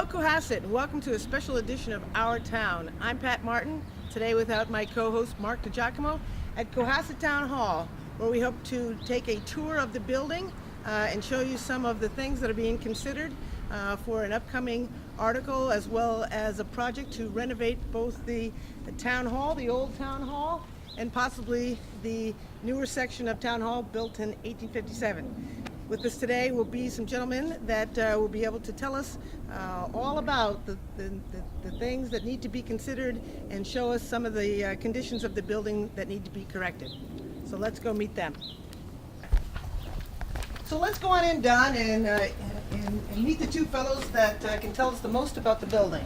Cohasset, and welcome to a special edition of Our Town. I'm Pat Martin, today without my co-host Mark DiGiacomo at Cohasset Town Hall, where we hope to take a tour of the building and show you some of the things that are being considered for an upcoming article, as well as a project to renovate both the town hall, the old town hall, and possibly the newer section of town hall built in 1857. With us today will be some gentlemen that will be able to tell us all about the things that need to be considered and show us some of the conditions of the building that need to be corrected. So let's go meet them. So let's go on in, Don, and meet the two fellows that can tell us the most about the building.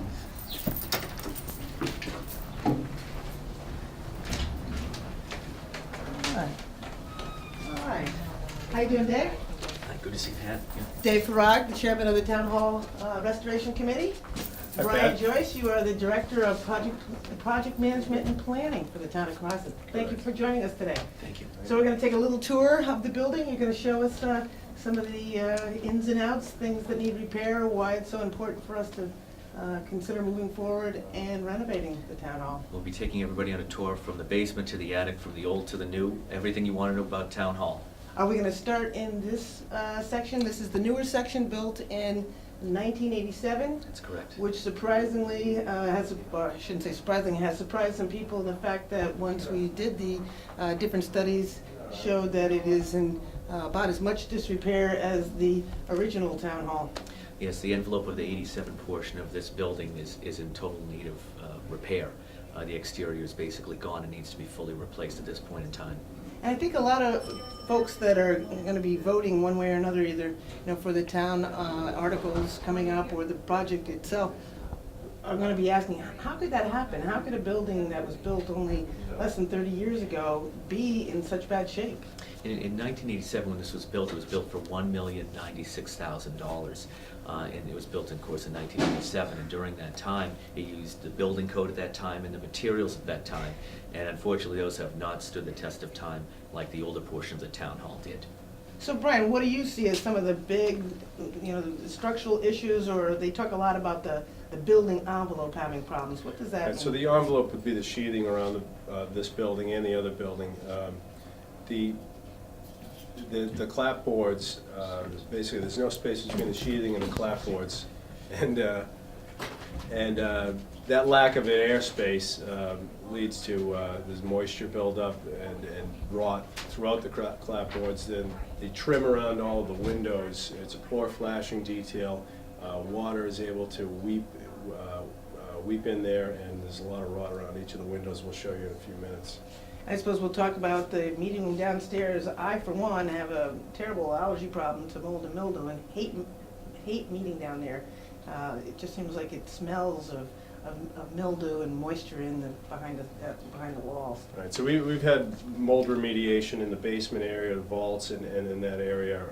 All right. How you doing, Dave? Good to see Pat. Yeah. Dave Farrag, the chairman of the Town Hall Restoration Committee. Hi, Brian Pat. Joyce, you are the director of project management and planning for the town of Cohasset. Thank you for joining us today. Thank you. So we're going to take a little tour of the building. You're going to show us some of the ins and outs, things that need repair, why it's so important for us to consider moving forward and renovating the town hall. We'll be taking everybody on a tour from the basement to the attic, from the old to the new, everything you want to know about Town Hall. Are we going to start in this section? This is the newer section built in 1987. That's correct. Which surprisingly has, or I shouldn't say surprisingly, has surprised some people. The fact that once we did the different studies showed that it is in about as much disrepair as the original town hall. Yes, the envelope of the 87 portion of this building is in total need of repair. The exterior is basically gone and needs to be fully replaced at this point in time. And I think a lot of folks that are going to be voting one way or another, either for the town articles coming up or the project itself, are going to be asking, how could that happen? How could a building that was built only less than 30 years ago be in such bad shape? In 1987, when this was built, it was built for $1,096,000. And it was built, of course, in 1987. And during that time, it used the building code at that time and the materials at that time. And unfortunately, those have not stood the test of time like the older portion of the town hall did. So, Brian, what do you see as some of the big, the structural issues, or they talk a lot about the building envelope having problems? What does that mean? So the envelope would be the sheathing around this building and the other building. The clapboards, basically there's no space between the sheathing and the clapboards, and that lack of airspace leads to there's moisture buildup and rot throughout the clapboards. Then the trim around all of the windows, it's a poor flashing detail. Water is able to weep in there, and there's a lot of rot around each of the windows. We'll show you in a few minutes. I suppose we'll talk about the meeting room downstairs. I, for one, have a terrible allergy problem to mold and mildew and hate meeting down there. It just seems like it smells of mildew and moisture behind the walls. Right, so we've had mold remediation in the basement area, the vaults, and in that area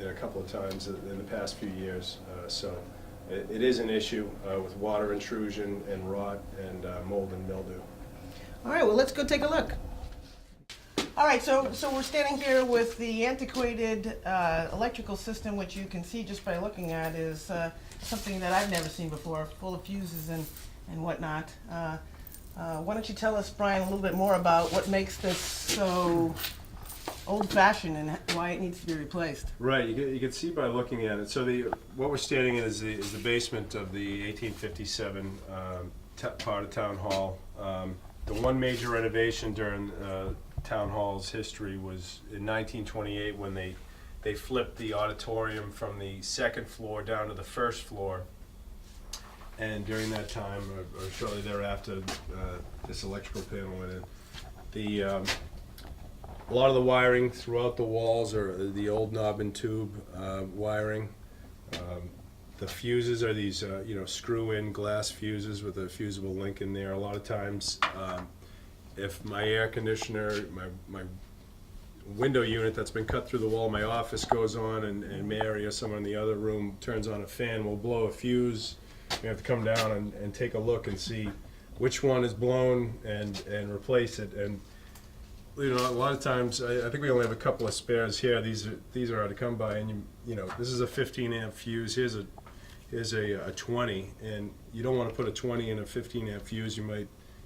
a couple of times in the past few years. So it is an issue with water intrusion and rot and mold and mildew. All right, well, let's go take a look. All right, so we're standing here with the antiquated electrical system, which you can see just by looking at is something that I've never seen before, full of fuses and whatnot. Why don't you tell us, Brian, a little bit more about what makes this so old-fashioned and why it needs to be replaced? Right, you can see by looking at it. So what we're standing in is the basement of the 1857 part of Town Hall. The one major renovation during Town Hall's history was in 1928 when they flipped the auditorium from the second floor down to the first floor. And during that time, or shortly thereafter, this electrical panel went in. A lot of the wiring throughout the walls are the old knob and tube wiring. The fuses are these, screw-in glass fuses with a fusible link in there. A lot of times, if my air conditioner, my window unit that's been cut through the wall, my office goes on, and Mary or someone in the other room turns on a fan, we'll blow a fuse. We have to come down and take a look and see which one is blown and replace it. And a lot of times, I think we only have a couple of spares here. These are hard to come by, and this is a 15 amp fuse. Here's here's a 20, and you don't want to put a 20 in a 15 amp fuse.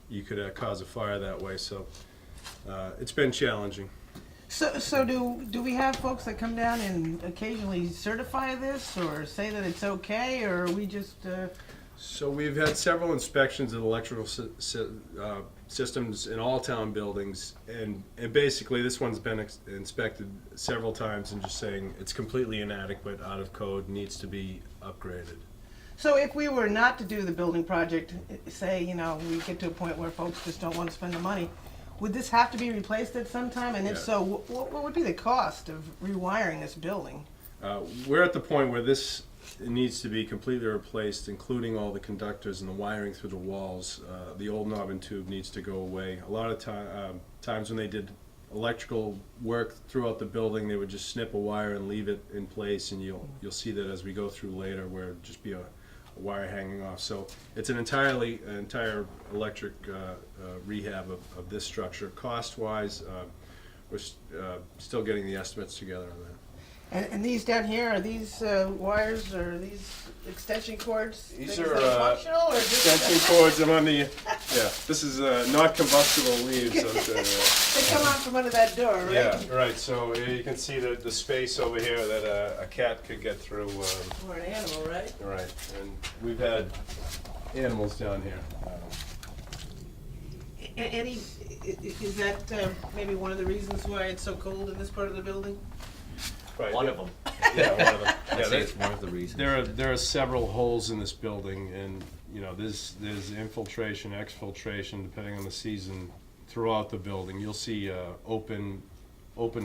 You could cause a fire that way. So it's been challenging. So do we have folks that come down and occasionally certify this or say that it's okay, or are we just? So we've had several inspections of electrical systems in all town buildings, and basically this one's been inspected several times and just saying it's completely inadequate, out of code, needs to be upgraded. So if we were not to do the building project, say, we get to a point where folks just don't want to spend the money, would this have to be replaced at some time? And if so, what would be the cost of rewiring this building? We're at the point where this needs to be completely replaced, including all the conductors and the wiring through the walls. The old knob and tube needs to go away. A lot of times when they did electrical work throughout the building, they would just snip a wire and leave it in place, and you'll see that as we go through later, where it'd just be a wire hanging off. So it's an entire electric rehab of this structure. Cost-wise, we're still getting the estimates together on that. And these down here, are these wires or these extension cords? These things are that functional or just extension cords. I'm on the, this is not combustible leaves. they come out from under that door, right? Yeah, right. So you can see the space over here that a cat could get through. Or an animal, right? Right, and we've had animals down here. Eddie, is that maybe one of the reasons why it's so cold in this part of the building? Right, One of them. Yeah, one of them. I'd say it's one of the reasons. There are several holes in this building, and there's infiltration, exfiltration, depending on the season, throughout the building. You'll see open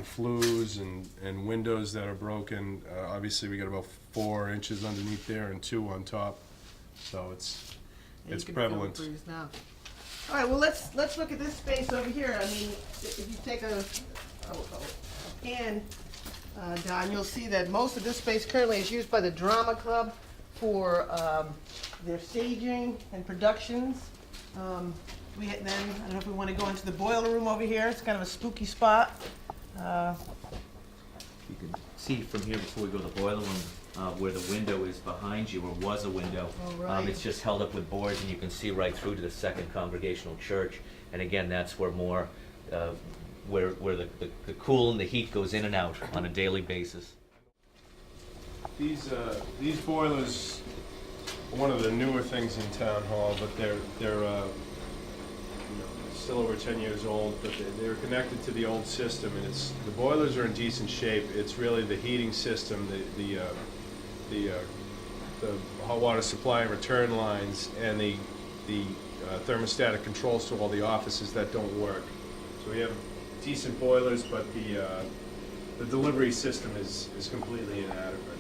flues and windows that are broken. Obviously, we got about 4 inches underneath there and 2 on top, so it's prevalent. You can feel the breeze now. All right, well let's look at this space over here. I mean, if you take a pan. Don, you'll see that most of this space currently is used by the drama club for their staging and productions. I don't know if we want to go into the boiler room over here. It's kind of a spooky spot. You can see from here before we go to the boiler room where the window is behind you, or was a window. Oh, right. It's just held up with boards, and you can see right through to the Second Congregational Church. And again, that's where more where the cool and the heat goes in and out on a daily basis. These boilers are one of the newer things in Town Hall, but they're still over 10 years old, but they're connected to the old system, and the boilers are in decent shape. It's really the heating system, the hot water supply and return lines, and the thermostatic controls to all the offices that don't work. So we have decent boilers, but the delivery system is completely inadequate.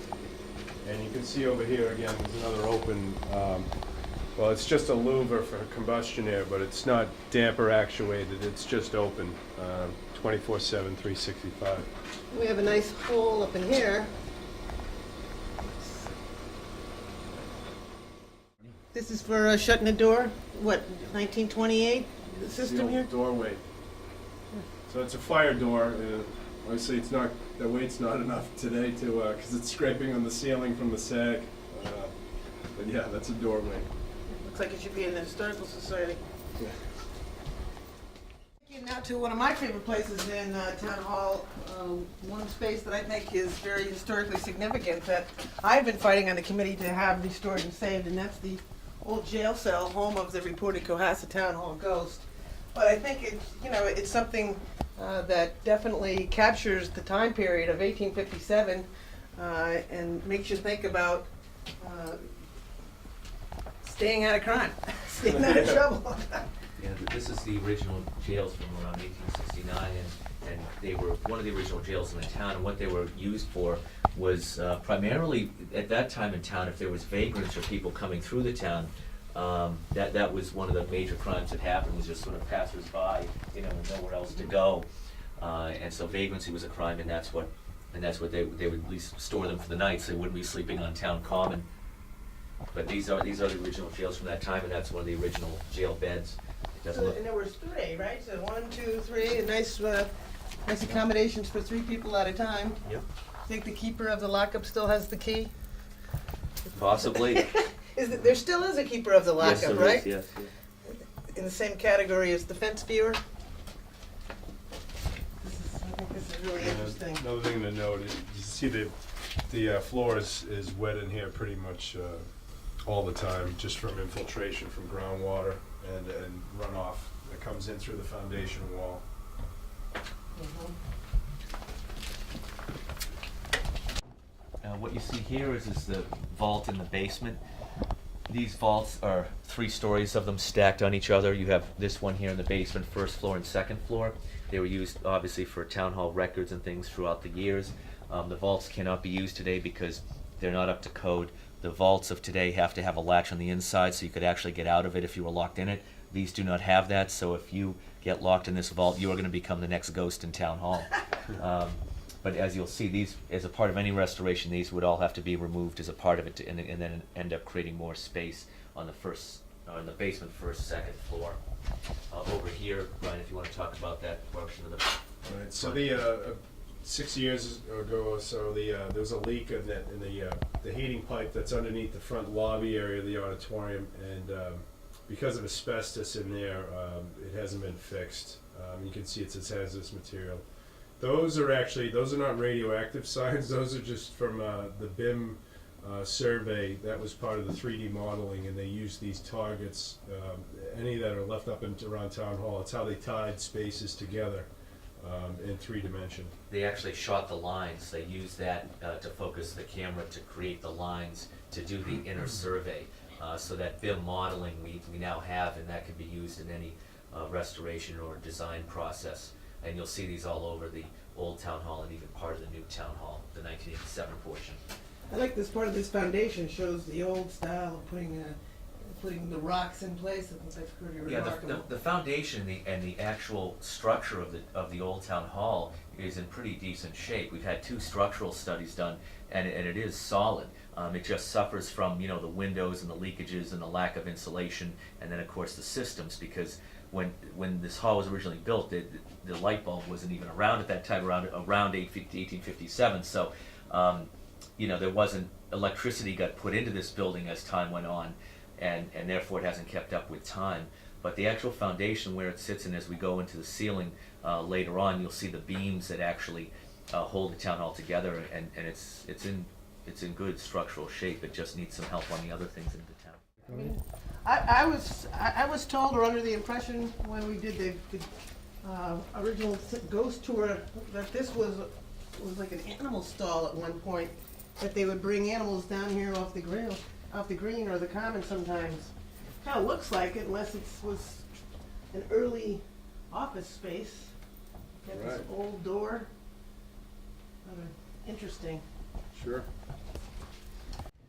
And you can see over here again, there's another open. Well, it's just a louver for combustion air, but it's not damper actuated. It's just open, 24/7, 365. We have a nice hole up in here. This is for shutting the door. What, 1928? The system here. Doorway. So it's a fire door. Obviously, the weight's not enough today because it's scraping on the ceiling from the sag. But yeah, that's a doorway. Looks like it should be in the Historical Society. Yeah. Now to one of my favorite places in Town Hall, one space that I think is very historically significant that I've been fighting on the committee to have restored and saved, and that's the old jail cell, home of the reported Cohasset Town Hall ghost. But I think it's something that definitely captures the time period of 1857 and makes you think about staying out of crime, staying out of trouble. Yeah, this is the original jails from around 1869, and they were one of the original jails in the town, and what they were used for was primarily, at that time in town, if there was vagrants or people coming through the town, that was one of the major crimes that happened, was just sort of passers-by, with nowhere else to go. And so vagrancy was a crime, and that's what they would at least store them for the night, so they wouldn't be sleeping on town common. But these are the original jails from that time, and that's one of the original jail beds. And there were 3, right? So 1, 2, 3, and nice accommodations for 3 people at a time. Yep. I think the keeper of the lockup still has the key. Possibly. There still is a keeper of the Yes, lockup, there right? is, yes, yes. In the same category as the fence viewer. I think this is really interesting. Another thing to note is you see the floor is wet in here pretty much all the time, just from infiltration from groundwater and runoff that comes in through the foundation wall. What you see here is the vault in the basement. These vaults are 3 stories of them stacked on each other. You have this one here in the basement, first floor and second floor. They were used obviously for town hall records and things throughout the years. The vaults cannot be used today because they're not up to code. The vaults of today have to have a latch on the inside so you could actually get out of it if you were locked in it. These do not have that, so if you get locked in this vault, you are going to become the next ghost in town hall. But as you'll see, these, as a part of any restoration, these would all have to be removed as a part of it, and then end up creating more space on the in the basement, first, second floor. Over here, Brian, if you want to talk about that portion of the. Right. So the 6 years ago or so, there was a leak in the heating pipe that's underneath the front lobby area of the auditorium, and because of asbestos in there, it hasn't been fixed. You can see it says hazardous material. Those are not radioactive signs. Those are just from the BIM survey. That was part of the 3D modeling, and they used these targets, any that are left up around Town Hall. It's how they tied spaces together in 3 dimension. They actually shot the lines. They used that to focus the camera to create the lines to do the inner survey. So that BIM modeling we now have, and that can be used in any restoration or design process. And you'll see these all over the old town hall and even part of the new town hall, the 1987 portion. I like this part of this foundation shows the old style of putting the rocks in place. I think that's pretty Yeah, remarkable. the foundation and the actual structure of the old town hall is in pretty decent shape. We've had 2 structural studies done, and it is solid. It just suffers from the windows and the leakages and the lack of insulation, and then of course the systems, because when this hall was originally built, the light bulb wasn't even around at that time, around 1857. So, there wasn't, electricity got put into this building as time went on, and therefore it hasn't kept up with time. But the actual foundation where it sits, and as we go into the ceiling later on, you'll see the beams that actually hold the town hall together, and it's in good structural shape. It just needs some help on the other things in the town. I was told, or under the impression when we did the original ghost tour, that this was like an animal stall at one point, that they would bring animals down here off the green or the common sometimes. Kind of looks like it, unless it was an early office space. Got this old door. Interesting. Sure.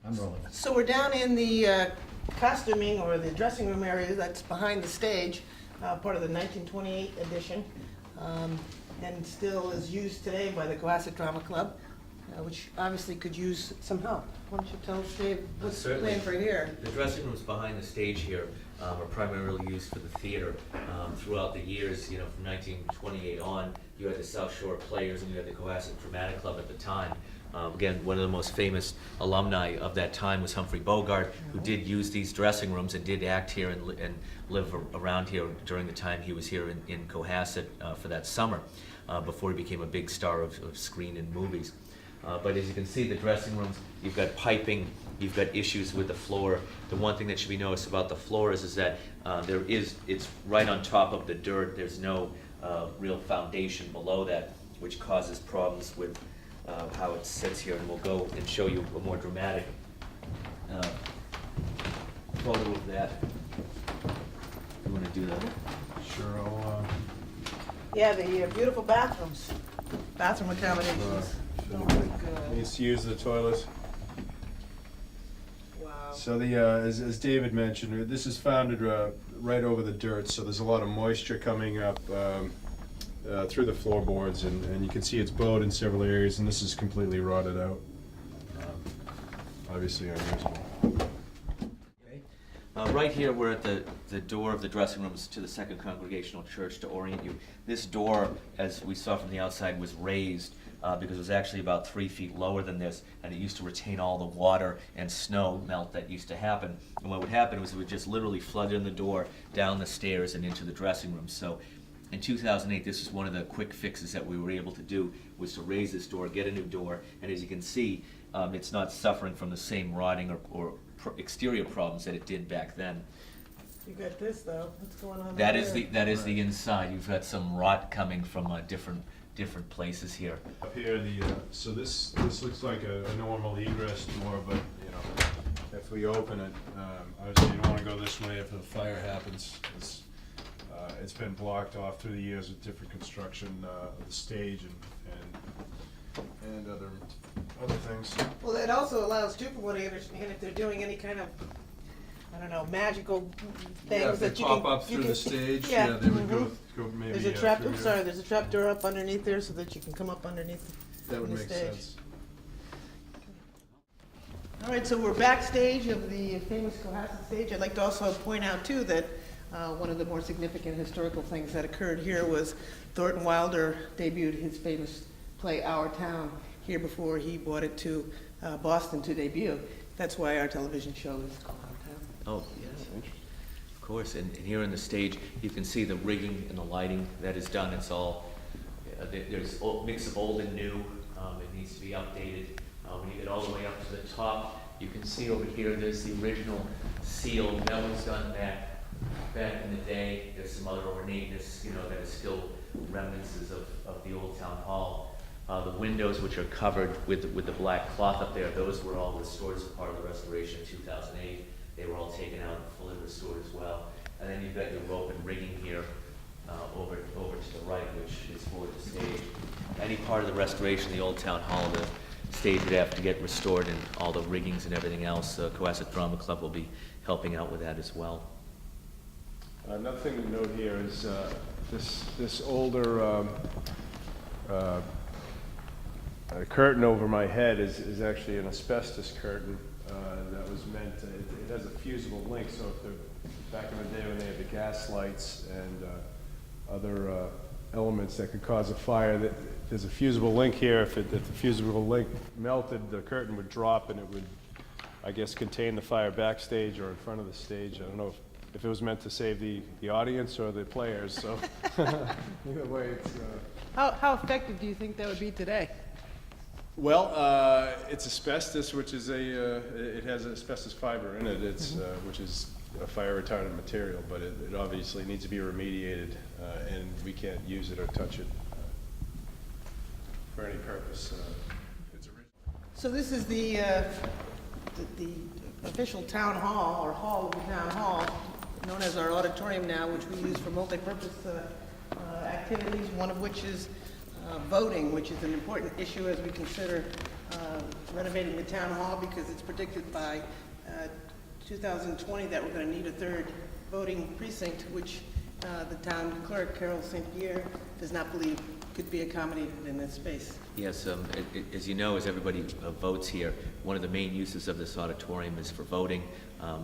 I'm rolling. So we're down in the costuming or the dressing room area that's behind the stage, part of the 1928 edition, and still is used today by the Cohasset Drama Club, which obviously could use some help. Why don't you tell us, Dave, what's Certainly. planned for here? The dressing rooms behind the stage here are primarily used for the theater. Throughout the years, from 1928 on, you had the South Shore Players and you had the Cohasset Dramatic Club at the time. Again, one of the most famous alumni of that time was Humphrey Bogart, who did use these dressing rooms and did act here and live around here during the time he was here in Cohasset for that summer, before he became a big star of screen and movies. But as you can see, the dressing rooms, you've got piping, you've got issues with the floor. The one thing that should be noticed about the floor is that it's right on top of the dirt. There's no real foundation below that, which causes problems with how it sits here. And we'll go and show you a more dramatic photo of that. You want to do that? Sure. I'll. Yeah, the beautiful bathrooms, bathroom accommodations. Oh my God. Needs to use the toilet. Wow. So as David mentioned, this is founded right over the dirt, so there's a lot of moisture coming up through the floorboards, and you can see it's bowed in several areas, and this is completely rotted out. Obviously unusable. Right here, we're at the door of the dressing rooms to the Second Congregational Church to orient you. This door, as we saw from the outside, was raised because it was actually about 3 feet lower than this, and it used to retain all the water and snow melt that used to happen. And what would happen was it would just literally flood in the door, down the stairs, and into the dressing room. So in 2008, this was one of the quick fixes that we were able to do, was to raise this door, get a new door, and as you can see, it's not suffering from the same rotting or exterior problems that it did back then. You got this though. What's going on? That over is there? the inside. You've got some rot coming from different places here. Up here, so this looks like a normal egress door, but, you know, if we open it, obviously you don't want to go this way if the fire happens. It's been blocked off through the years with different construction of the stage and other things. Well, it also allows too, from what I understand, if they're doing any kind of, I don't know, magical things Yeah, if they that you pop can, up through the stage, yeah, yeah, they would mhm. go maybe. There's a trap. through I'm here. sorry. There's a trap door up underneath there, so that you can come up underneath. That would the make stage. sense. All right, so we're backstage of the famous Cohasset stage. I'd like to also point out too that one of the more significant historical things that occurred here was Thornton Wilder debuted his famous play Our Town here before he brought it to Boston to debut. That's why our television show is called Our Town. Oh, yes, of course. And here on the stage, you can see the rigging and the lighting that is done. It's all, there's a mix of old and new. It needs to be updated. When you get all the way up to the top, you can see over here, there's the original seal. That was done back in the day. There's some other ornateness, that is still remnants of the old town hall. The windows, which are covered with the black cloth up there, those were all restored as part of the restoration in 2008. They were all taken out and fully restored as well. And then you've got your rope and rigging here over to the right, which is for the stage. Any part of the restoration of the old town hall, the stage would have to get restored, and all the riggings and everything else. Cohasset Drama Club will be helping out with that as well. Another thing to note here is this older curtain over my head is actually an asbestos curtain that was meant to, it has a fusible link, so back in the day when they had the gas lights and other elements that could cause a fire, there's a fusible link here. If the fusible link melted, the curtain would drop and it would, I guess, contain the fire backstage or in front of the stage. I don't know if it was meant to save the audience or the players, so either way it's... How effective do you think that would be today? Well, it's asbestos, which is it has asbestos fiber in it. It's which is a fire retardant material, but it obviously needs to be remediated, and we can't use it or touch it for any purpose. It's original. So this is the official town hall, or hall of the town hall, known as our auditorium now, which we use for multi-purpose activities, one of which is voting, which is an important issue as we consider renovating the town hall, because it's predicted by 2020 that we're going to need a third voting precinct, which the town clerk, Carol St. Pierre, does not believe could be accommodated in this space. Yes, as you know, as everybody votes here, one of the main uses of this auditorium is for voting.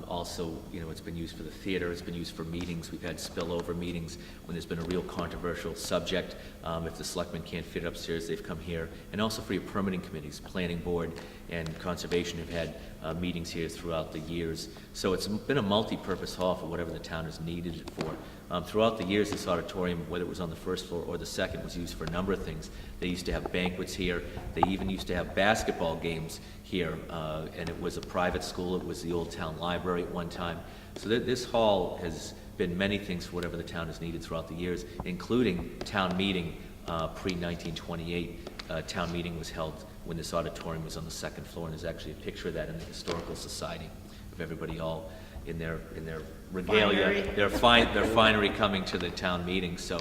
Also, it's been used for the theater, it's been used for meetings. We've had spillover meetings when there's been a real controversial subject. If the selectmen can't fit it upstairs, they've come here. And also for your permitting committees, planning board and conservation have had meetings here throughout the years. So it's been a multi-purpose hall for whatever the town has needed it for. Throughout the years, this auditorium, whether it was on the first floor or the second, was used for a number of things. They used to have banquets here. They even used to have basketball games here, and it was a private school. It was the old town library at one time. So this hall has been many things for whatever the town has needed throughout the years, including town meeting pre-1928. Town meeting was held when this auditorium was on the second floor, and there's actually a picture of that in the Historical Society of everybody all in their regalia, their finery coming to the town meeting. So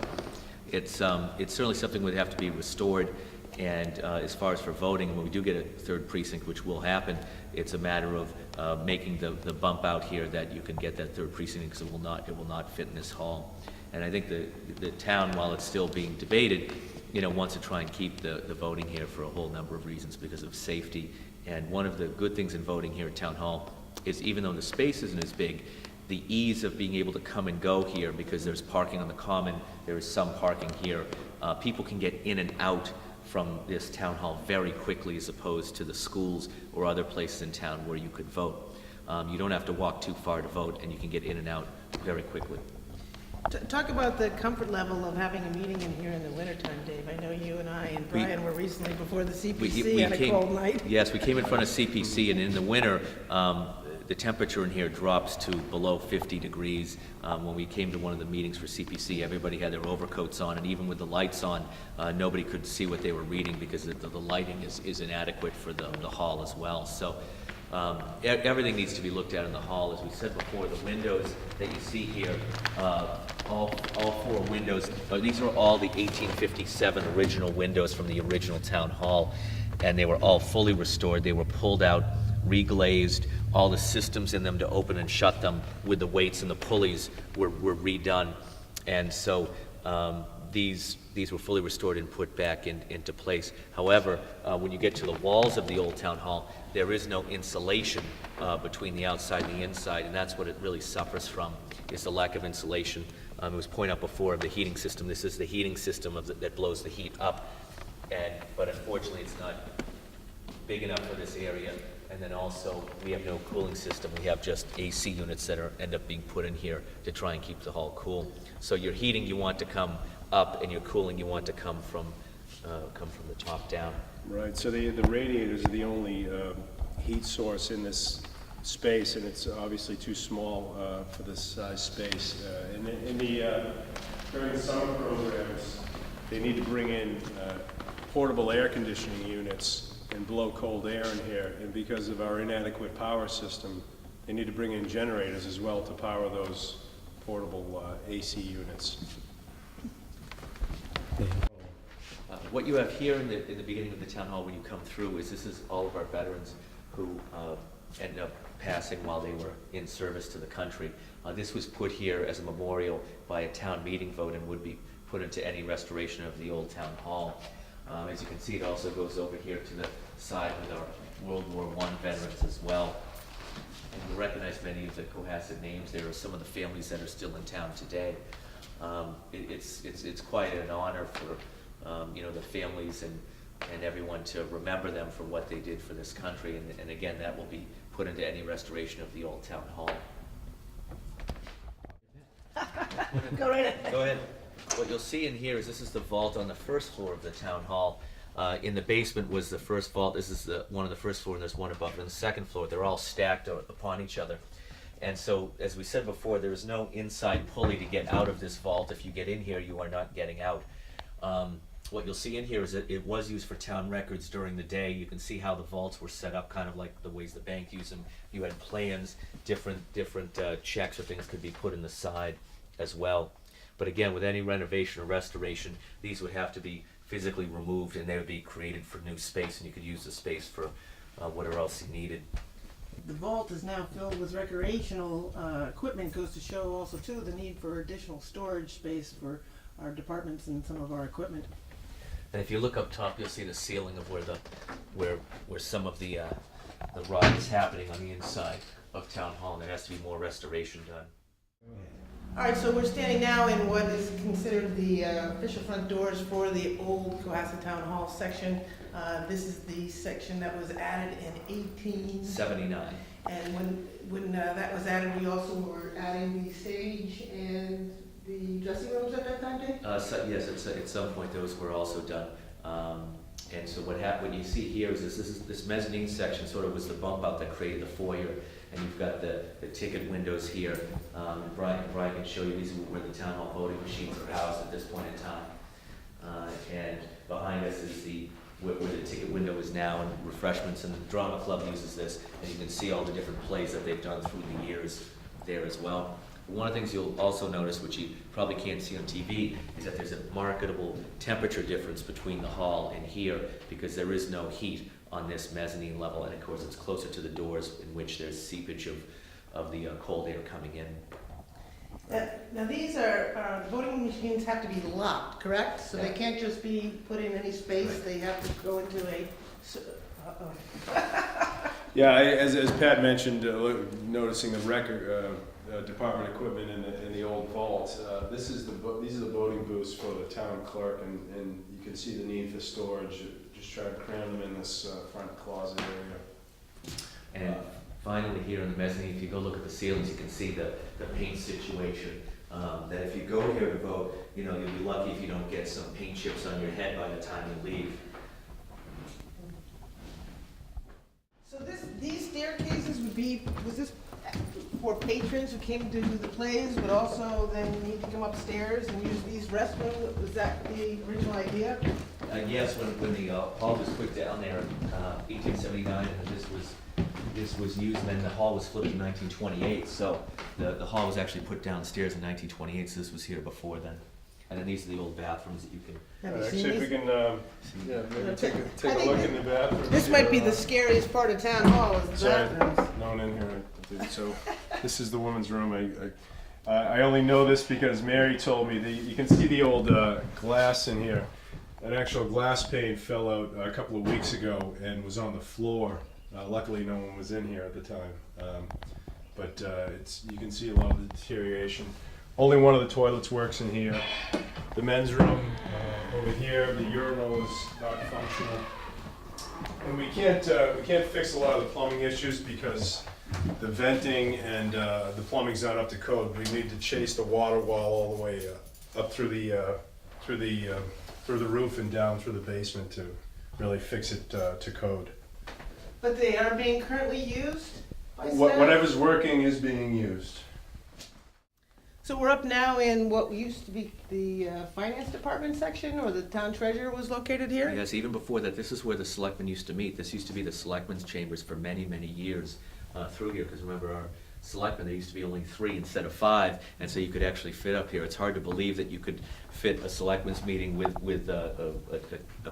it's certainly something that would have to be restored. And as far as for voting, when we do get a third precinct, which will happen, it's a matter of making the bump out here that you can get that third precinct, because it will not fit in this hall. And I think the town, while it's still being debated, wants to try and keep the voting here for a whole number of reasons, because of safety. And one of the good things in voting here at Town Hall is, even though the space isn't as big, the ease of being able to come and go here, because there's parking on the common, there is some parking here. People can get in and out from this town hall very quickly as opposed to the schools or other places in town where you could vote. You don't have to walk too far to vote, and you can get in and out very quickly. Talk about the comfort level of having a meeting in here in the wintertime, Dave. I know you and I and Brian were recently before the CPC on a cold night. Yes, we came in front of CPC, and in the winter, the temperature in here drops to below 50 degrees. When we came to one of the meetings for CPC, everybody had their overcoats on, and even with the lights on, nobody could see what they were reading because the lighting is inadequate for the hall as well. So everything needs to be looked at in the hall. As we said before, the windows that you see here, all four windows, these are all the 1857 original windows from the original town hall, and they were all fully restored. They were pulled out, reglazed. All the systems in them to open and shut them with the weights and the pulleys were redone. And so these were fully restored and put back into place. However, when you get to the walls of the old town hall, there is no insulation between the outside and the inside, and that's what it really suffers from, is the lack of insulation. It was pointed out before of the heating system. This is the heating system that blows the heat up, but unfortunately it's not big enough for this area. And then also, we have no cooling system. We have just AC units that end up being put in here to try and keep the hall cool. So your heating, you want to come up, and your cooling, you want to come from the top down. Right, so the radiators are the only heat source in this space, and it's obviously too small for this size space. During the summer programs, they need to bring in portable air conditioning units and blow cold air in here, and because of our inadequate power system, they need to bring in generators as well to power those portable AC units. What you have here in the beginning of the town hall when you come through is this is all of our veterans who ended up passing while they were in service to the country. This was put here as a memorial by a town meeting vote and would be put into any restoration of the old town hall. As you can see, it also goes over here to the side with our World War I veterans as well. And you recognize many of the Cohasset names. There are some of the families that are still in town today. It's quite an honor for the families and everyone to remember them for what they did for this country. And again, that will be put into any restoration of the old town hall. Go right ahead. Go ahead. What you'll see in here is this is the vault on the first floor of the town hall. In the basement was the first vault. This is one of the first floor, and there's one above it on the second floor. They're all stacked upon each other. And so, as we said before, there is no inside pulley to get out of this vault. If you get in here, you are not getting out. What you'll see in here is that it was used for town records during the day. You can see how the vaults were set up, kind of like the ways the bank used them. You had plans, different checks or things could be put in the side as well. But again, with any renovation or restoration, these would have to be physically removed, and they would be created for new space, and you could use the space for whatever else you needed. The vault is now filled with recreational equipment. Goes to show also too the need for additional storage space for our departments and some of our equipment. And if you look up top, you'll see the ceiling of where some of the rot is happening on the inside of Town Hall, and there has to be more restoration done. All right, so we're standing now in what is considered the official front doors for the old Cohasset Town Hall section. This is the section that was added in 79. And when that was added, we also were adding the stage and the dressing rooms at that time, Dave? Yes, at some point those were also done. And so what you see here is this mezzanine section sort of was the bump out that created the foyer. And you've got the ticket windows here. Brian can show you these are where the town hall voting machines are housed at this point in time. And behind us is where the ticket window is now, and refreshments, and the drama club uses this, and you can see all the different plays that they've done through the years there as well. One of the things you'll also notice, which you probably can't see on TV, is that there's a marketable temperature difference between the hall and here, because there is no heat on this mezzanine level, and of course it's closer to the doors in which there's seepage of the cold air coming in. Now these are, the voting machines have to be locked, correct? So they can't just be put in any space, Right. They have to go into a, Yeah, as Pat mentioned, noticing the department equipment in the old vault. These are the voting booths for the town clerk, and you can see the need for storage. Just try to cram them in this front closet area. And finally, here in the mezzanine, if you go look at the ceilings, you can see the paint situation. That if you go here to vote, you'll be lucky if you don't get some paint chips on your head by the time you leave. So these staircases was this for patrons who came to the plays, but also then need to come upstairs and use these restrooms? Was that the original idea? Yes, when the hall was put down there in 1879, and this was used, and then the hall was flipped in 1928. So the hall was actually put downstairs in 1928. So this was here before then. And then these are the old bathrooms that you can. Have you seen Actually, if we these? can, maybe take I a think look in the bathroom. This might be the scariest part of town hall, is the Sorry, bathrooms. no one in here. So this is the woman's room. I only know this because Mary told me. You can see the old glass in here. An actual glass pane fell out a couple of weeks ago and was on the floor. Luckily, no one was in here at the time. But you can see a lot of the deterioration. Only one of the toilets works in here. The men's room over here, the urinal is not functional. And we can't fix a lot of the plumbing issues because the venting and the plumbing's not up to code. We need to chase the water wall all the way up through the roof and down through the basement to really fix it to code. But they are being currently used by staff? Whatever's working is being used. So we're up now in what used to be the finance department section, or the town treasurer was located here? Yes, even before that, this is where the selectmen used to meet. This used to be the selectmen's chambers for many, many years through here, because remember our selectmen, there used to be only 3 instead of 5, and so you could actually fit up here. It's hard to believe that you could fit a selectmen's meeting with a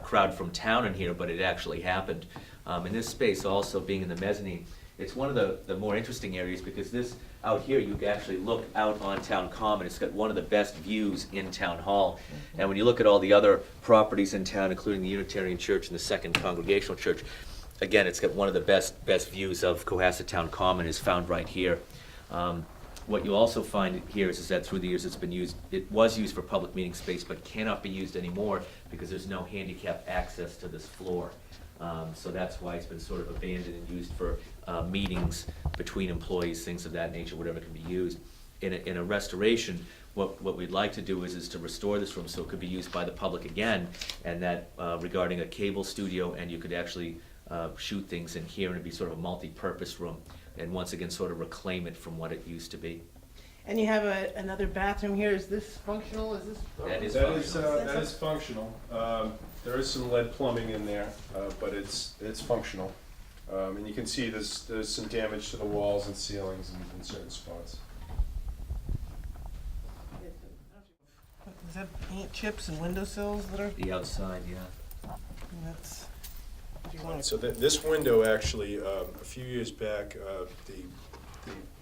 crowd from town in here, but it actually happened. In this space also being in the mezzanine, it's one of the more interesting areas because this out here you can actually look out on Town Common. It's got one of the best views in Town Hall. And when you look at all the other properties in town, including the Unitarian Church and the Second Congregational Church, again, it's got one of the best views of Cohasset Town Common is found right here. What you also find here is that through the years it was used for public meeting space, but cannot be used anymore because there's no handicap access to this floor. So that's why it's been sort of abandoned and used for meetings between employees, things of that nature, whatever can be used. In a restoration, what we'd like to do is to restore this room so it could be used by the public again, and that regarding a cable studio, and you could actually shoot things in here and it'd be sort of a multi-purpose room, and once again sort of reclaim it from what it used to be. And you have another bathroom here. Is this functional? Is this? That is That is functional. There is some lead plumbing in there, but it's functional. And you can see there's some damage to the walls and ceilings in certain spots. Is that paint chips and windowsills that are? The outside, yeah. That's. Do you want to? So this window actually, a few years back, the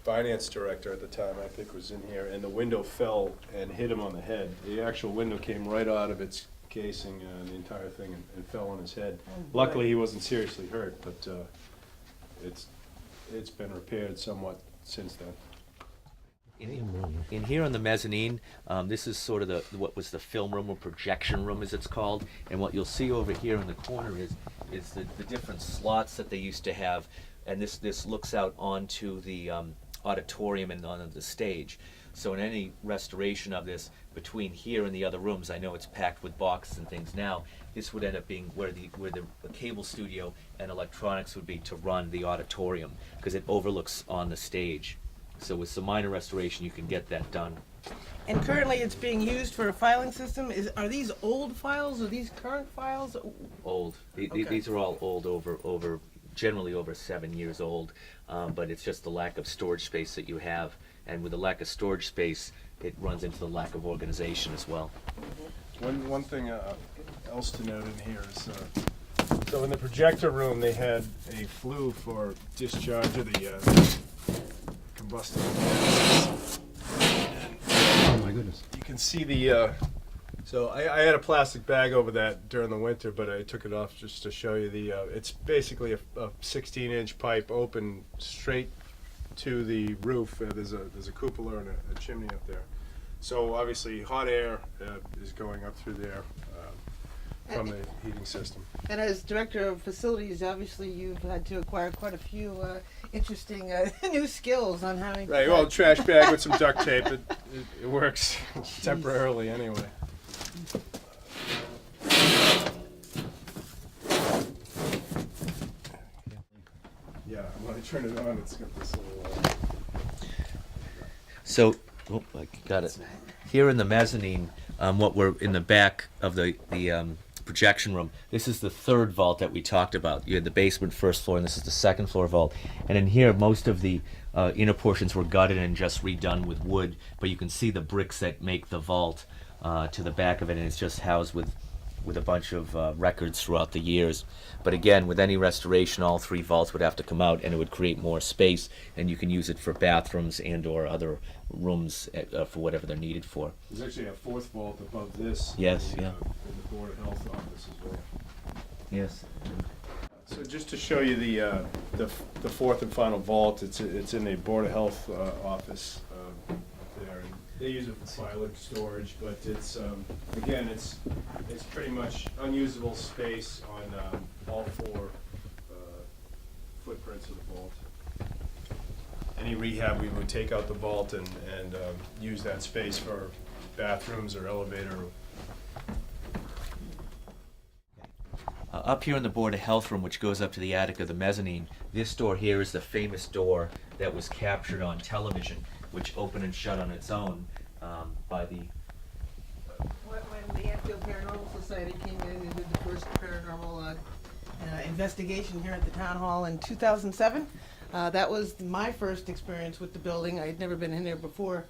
finance director at the time, I think, was in here, and the window fell and hit him on the head. The actual window came right out of its casing, the entire thing, and fell on his head. Luckily, he wasn't seriously hurt, but it's been repaired somewhat since then. In here on the mezzanine, this is sort of what was the film room or projection room, as it's called. And what you'll see over here in the corner is the different slots that they used to have, and this looks out onto the auditorium and on the stage. So in any restoration of this, between here and the other rooms, I know it's packed with boxes and things now, this would end up being where the cable studio and electronics would be to run the auditorium, because it overlooks on the stage. So with some minor restoration, you can get that done. And currently, it's being used for a filing system. Are these old files? Or these current files? Old. Okay. These are all old, generally over 7 years old, but it's just the lack of storage space that you have. And with the lack of storage space, it runs into the lack of organization as well. One thing else to note in here is, so in the projector room, they had a flue for discharge of the combustible gases. Oh my goodness. You can see the, so I had a plastic bag over that during the winter, but I took it off just to show you the, it's basically a 16-inch pipe open straight to the roof. There's a cupola and a chimney up there. So obviously hot air is going up through there from the heating system. And as director of facilities, obviously you've had to acquire quite a few interesting new skills on having. Right. Well, trash bag with some duct tape. It works temporarily anyway. Yeah, when I turn it on, it's got this little. So, oh, I got it. Here in the mezzanine, what we're in the back of the projection room, this is the third vault that we talked about. You had the basement, first floor, and this is the second floor vault. And in here, most of the inner portions were gutted and just redone with wood, but you can see the bricks that make the vault to the back of it, and it's just housed with a bunch of records throughout the years. But again, with any restoration, all three vaults would have to come out, and it would create more space, and you can use it for bathrooms and or other rooms for whatever they're needed for. There's actually a fourth vault above this. Yes, yeah. In the Board of Health office as well. Yes. So just to show you the fourth and final vault, it's in the Board of Health office there. And they use it for filing storage, but it's again it's pretty much unusable space on all four footprints of the vault. Any rehab, we would take out the vault and use that space for bathrooms or elevator. Up here in the Board of Health room, which goes up to the attic of the mezzanine, this door here is the famous door that was captured on television, which opened and shut on its own by the... When the Anfield Paranormal Society came in and did the first paranormal investigation here at the town hall in 2007, that was my first experience with the building. I had never been in there before.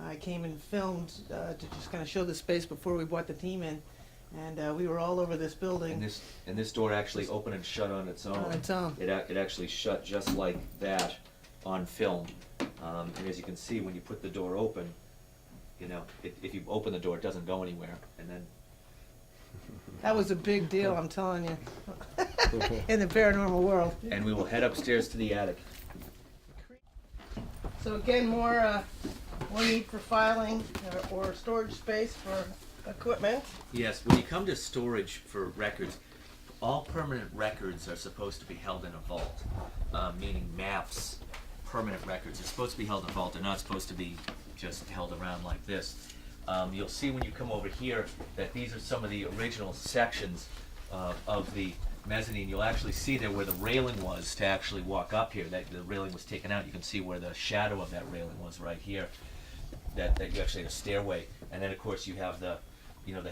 I came and filmed to just kind of show the space before we brought the team in. And we were all over this building. And this door actually opened and shut on its own. On its own. It actually shut just like that on film. And as you can see, when you put the door open, you know, if you open the door, it doesn't go anywhere. And then That was a big deal, I'm telling you, in the paranormal world. and we will head upstairs to the attic. So again, more need for filing or storage space for equipment. Yes, when you come to storage for records, all permanent records are supposed to be held in a vault, meaning maps, permanent records are supposed to be held in a vault. They're not supposed to be just held around like this. You'll see when you come over here that these are some of the original sections of the mezzanine. You'll actually see there where the railing was to actually walk up here. That the railing was taken out. You can see where the shadow of that railing was right here. That you actually have a stairway, and then of course you have the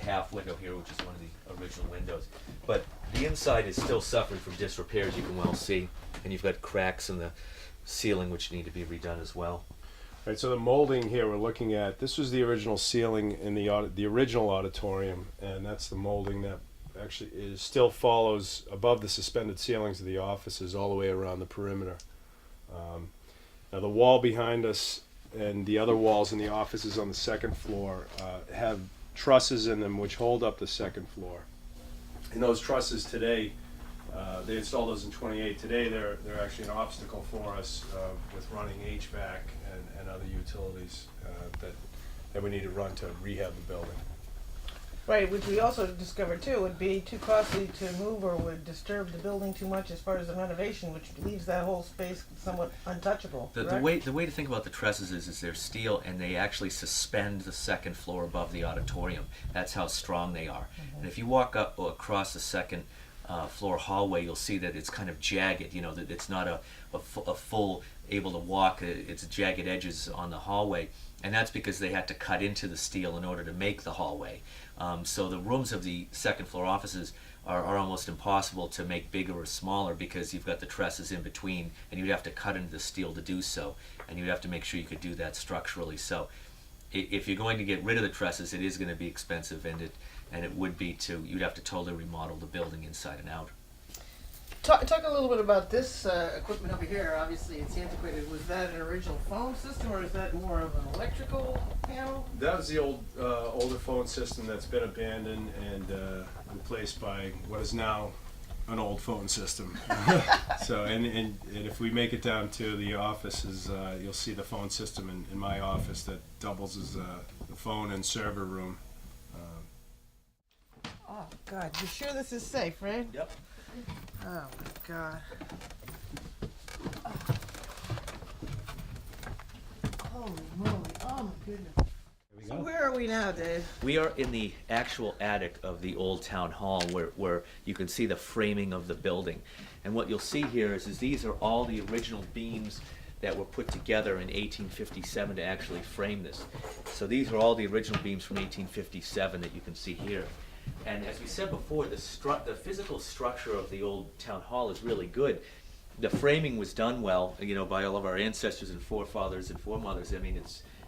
half window here, which is one of the original windows. But the inside is still suffering from disrepair, as you can well see, and you've got cracks in the ceiling which need to be redone as well. Right, so the molding here we're looking at, this was the original ceiling in the original auditorium, and that's the molding that actually still follows above the suspended ceilings of the offices all the way around the perimeter. Now the wall behind us and the other walls in the offices on the second floor have trusses in them which hold up the second floor. And those trusses today, they installed those in 28. Today they're actually an obstacle for us with running HVAC and other utilities that we need to run to rehab the building. Right, which we also discovered too would be too costly to move or would disturb the building too much as far as the renovation, which leaves that whole space somewhat untouchable. The way to think about the trusses is they're steel and they actually suspend the second floor above the auditorium. That's how strong they are. And if you walk up across the second floor hallway, you'll see that it's kind of jagged. You know, that it's not a full able to walk. It's jagged edges on the hallway, and that's because they had to cut into the steel in order to make the hallway. So the rooms of the second floor offices are almost impossible to make bigger or smaller because you've got the trusses in between, and you'd have to cut into the steel to do so, and you'd have to make sure you could do that structurally. So if you're going to get rid of the trusses, it is going to be expensive, and it would be you'd have to totally remodel the building inside and out. Talk a little bit about this equipment over here. Obviously, it's antiquated. Was that an original phone system, or is that more of an electrical panel? That was the older phone system that's been abandoned and replaced by what is now an old phone system. So, and if we make it down to the offices, you'll see the phone system in my office that doubles as the phone and server room. Oh, God, you sure this is safe, right? Yep. Oh, my God. Holy moly, oh, my goodness. So where are we now, Dave? We are in the actual attic of the old town hall where you can see the framing of the building. And what you'll see here is these are all the original beams that were put together in 1857 to actually frame this. So these are all the original beams from 1857 that you can see here. And as we said before, the physical structure of the old town hall is really good. The framing was done well, you know, by all of our ancestors and forefathers and foremothers. I mean,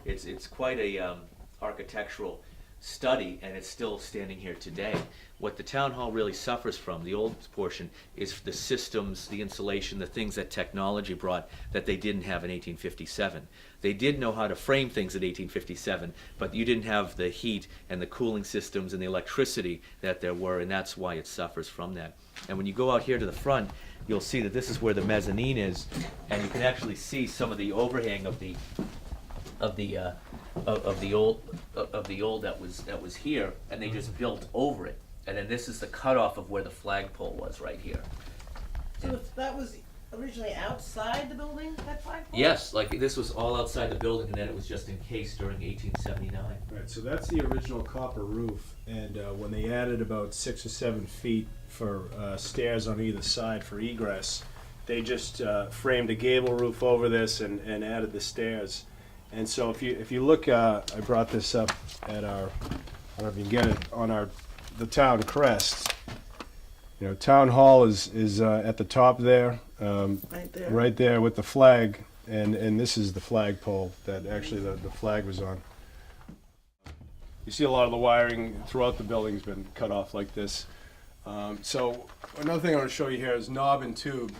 it's quite a architectural study, and it's still standing here today. What the town hall really suffers from, the old portion, is the systems, the insulation, the things that technology brought that they didn't have in 1857. They did know how to frame things in 1857, but you didn't have the heat and the cooling systems and the electricity that there were, and that's why it suffers from that. And when you go out here to the front, you'll see that this is where the mezzanine is, and you can actually see some of the overhang of the old that was here, and they just built over it. And then this is the cutoff of where the flagpole was, right here. So that was originally outside the building, that flagpole? Yes, like this was all outside the building, and then it was just encased during 1879. Right, so that's the original copper roof, and when they added about 6 or 7 feet for stairs on either side for egress, they just framed a gable roof over this and added the stairs. And so if you look, I brought this up at our, I don't know if you can get it, on the town crest. You know, town hall is at the top there. Right there. Right there with the flag, and this is the flagpole that actually the flag was on. You see a lot of the wiring throughout the building has been cut off like this. So another thing I want to show you here is knob and tube.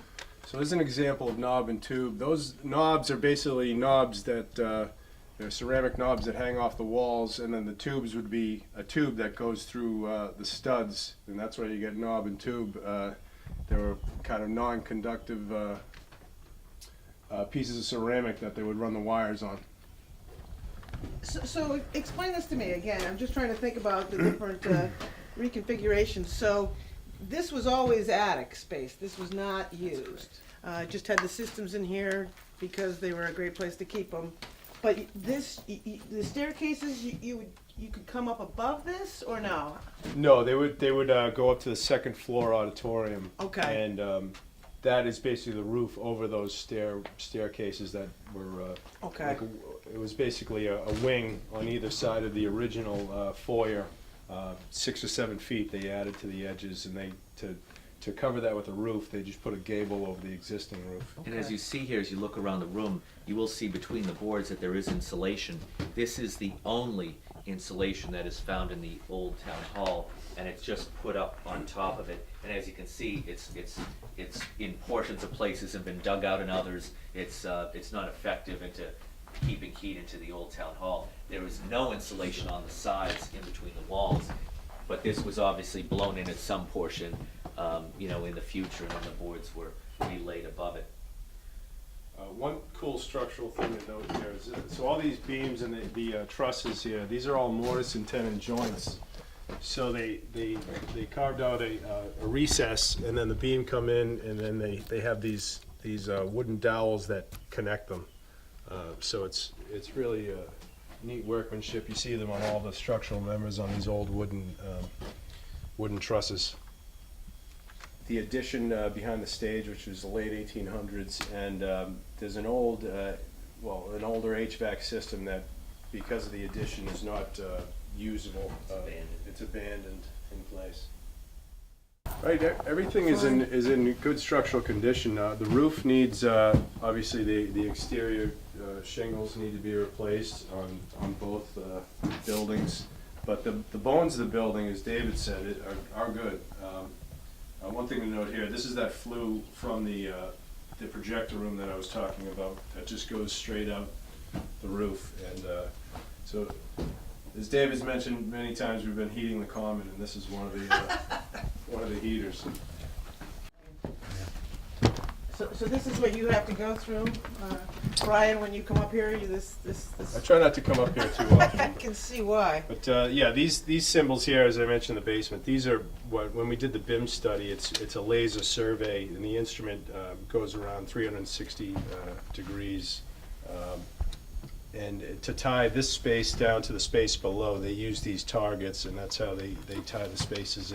So this is an example of knob and tube. Those knobs are basically knobs that, they're ceramic knobs that hang off the walls, and then the tubes would be a tube that goes through the studs, and that's why you get knob and tube. They were kind of non-conductive pieces of ceramic that they would run the wires on. So explain this to me again. I'm just trying to think about the different reconfigurations. So this was always attic space. This was not used. Just had the systems in here because they were a great place to keep them. But this, the staircases, you could come up above this, or no? No, they would go up to the second floor auditorium. Okay. And that is basically the roof over those staircases that were. Okay. Like it was basically a wing on either side of the original foyer. 6 or 7 feet they added to the edges, and they to cover that with a roof, they just put a gable over the existing roof. And as you see here, as you look around the room, you will see between the boards that there is insulation. This is the only insulation that is found in the old town hall, and it's just put up on top of it. And as you can see, it's in portions of places and been dug out in others. It's not effective into keeping heat into the old town hall. There is no insulation on the sides in between the walls, but this was obviously blown in at some portion, you know, in the future when the boards were relaid above it. One cool structural thing to note here is so all these beams and the trusses here, these are all mortise and tenon joints. So they carved out a recess, and then the beam come in, and then they have these wooden dowels that connect them. So it's really neat workmanship. You see them on all the structural members on these old wooden trusses. The addition behind the stage, which was the late 1800s, and there's an older HVAC system that, because of the addition, is not usable. It's abandoned in place. Right, everything is in good structural condition. The roof needs, obviously, the exterior shingles need to be replaced on both buildings, but the bones of the building, as David said, are good. One thing to note here, this is that flue from the projector room that I was talking about that just goes straight up the roof, and so as David's mentioned, many times we've been heating the common, and this is one of the heaters. So, so explain this to me again. I'm just trying to think about the different reconfigurations. So this was always attic space. This was not used. Just had the systems in here because they were a great place to keep them. But this was obviously blown in at some portion, you know, in the future when the boards were relaid above it. And as you see here, it's So this is what you have to go through, Brian, when you come up here, this. I try not to come up here too I often. can see why. But yeah, these symbols here, as I mentioned, in the basement, these are what, when we did the BIM study, it's a laser survey, and the instrument goes around 360 degrees. And to tie this space down to the space below, they use these targets, and that's how they tie the spaces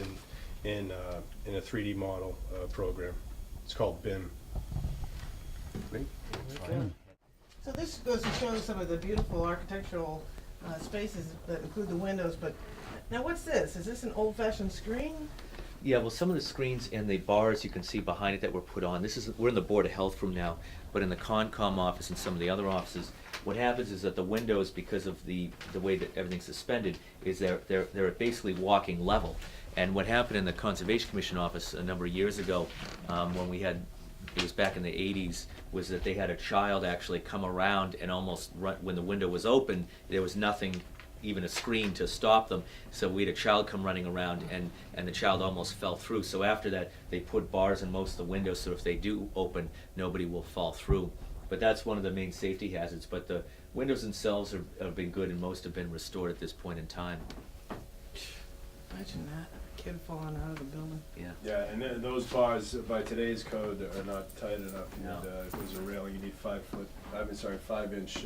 in a 3D model program. It's called BIM. So this goes to show some of the beautiful architectural spaces that include the windows, but now what's this? Is this an old-fashioned screen? Yeah, well, some of the screens and the bars you can see behind it that were put on, we're in the Board of Health room now, but in the Concom office and some of the other offices, what happens is that the windows, because of the way that everything's suspended, is they're basically walking level. And what happened in the Conservation Commission office a number of years ago, when it was back in the 80s, was that they had a child actually come around and almost run, when the window was open, there was nothing, even a screen to stop them. So we had a child come running around, and the child almost fell through. So after that, they put bars in most of the windows, so if they do open, nobody will fall through. But that's one of the main safety hazards. But the windows themselves have been good, and most have been restored at this point in time. Imagine that, a kid falling out of the building. Yeah. Yeah, and then those bars, by today's code, are not tight enough. No. If it was a railing, you need 5 inch,